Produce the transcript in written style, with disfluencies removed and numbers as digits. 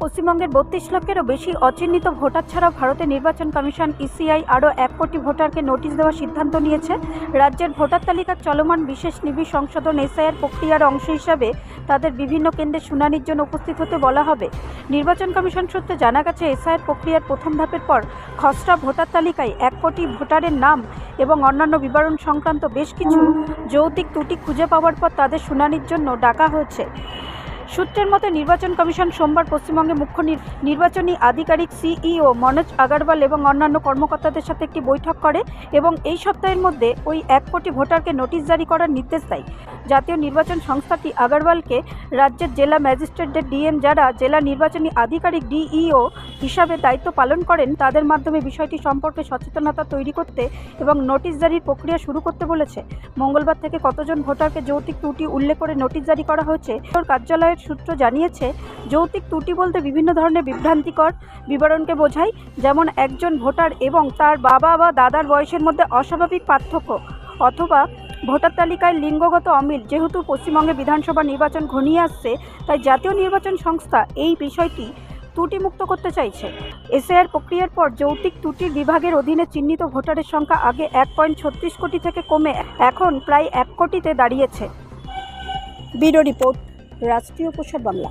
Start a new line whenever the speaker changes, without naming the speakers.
পশ্চিমবঙ্গের ৩২ লক্ষেরও বেশি অচিহ্নিত ভোটার ছাড়াও ভারতের নির্বাচন কমিশন ইসিআই আরও ১ কোটি ভোটারকে নোটিশ দেওয়ার সিদ্ধান্ত নিয়েছে। রাজ্যের ভোটার তালিকার চলমান বিশেষ নিবিড় সংশোধন এসআইআর প্রক্রিয়ার অংশ হিসাবে তাদের বিভিন্ন কেন্দ্রে শুনানির জন্য উপস্থিত হতে বলা হবে। নির্বাচন কমিশন সূত্রে জানা গেছে, এসআইআর প্রক্রিয়ার প্রথম ধাপের পর খসড়া ভোটার তালিকায় ১ কোটি ভোটারের নাম এবং অন্যান্য বিবরণ সংক্রান্ত বেশ কিছু যৌক্তিক ত্রুটি খুঁজে পাওয়ার পর তাদের শুনানির জন্য ডাকা হয়েছে। সূত্রের মতে, নির্বাচন কমিশন সোমবার পশ্চিমবঙ্গে মুখ্য নির্বাচনী আধিকারিক সিইও মনোজ আগরওয়াল এবং অন্যান্য কর্মকর্তাদের সাথে একটি বৈঠক করে এবং এই সপ্তাহের মধ্যে ওই ১ কোটি ভোটারকে নোটিশ জারি করার নির্দেশ দেয়। জাতীয় নির্বাচন সংস্থাটি আগরওয়ালকে রাজ্যের জেলা ম্যাজিস্ট্রেটদের ডিএম, যারা জেলা নির্বাচনী আধিকারিক ডিইও হিসাবে দায়িত্ব পালন করেন, তাদের মাধ্যমে বিষয়টি সম্পর্কে সচেতনতা তৈরি করতে এবং নোটিশ জারির প্রক্রিয়া শুরু করতে বলেছে। মঙ্গলবার থেকে কতজন ভোটারকে যৌক্তিক ত্রুটি উল্লেখ করে নোটিশ জারি করা হয়েছে, কার্যালয়ের সূত্র জানিয়েছে, যৌক্তিক ত্রুটি বলতে বিভিন্ন ধরনের বিভ্রান্তিকর বিবরণকে বোঝায়, যেমন একজন ভোটার এবং তার বাবা বা দাদার বয়সের মধ্যে অস্বাভাবিক পার্থক্য অথবা ভোটার তালিকায় লিঙ্গগত অমিল। যেহেতু পশ্চিমবঙ্গে বিধানসভা নির্বাচন ঘনিয়ে আসছে, তাই জাতীয় নির্বাচন সংস্থা এই বিষয়টি ত্রুটিমুক্ত করতে চাইছে। এসআইআর প্রক্রিয়ার পর যৌক্তিক ত্রুটির বিভাগের অধীনে চিহ্নিত ভোটারের সংখ্যা আগে ১.৩৬ কোটি থেকে কমে এখন প্রায় ১ কোটিতে দাঁড়িয়েছে। ব্যুরো রিপোর্ট, রাষ্ট্রীয় প্রসার বাংলা।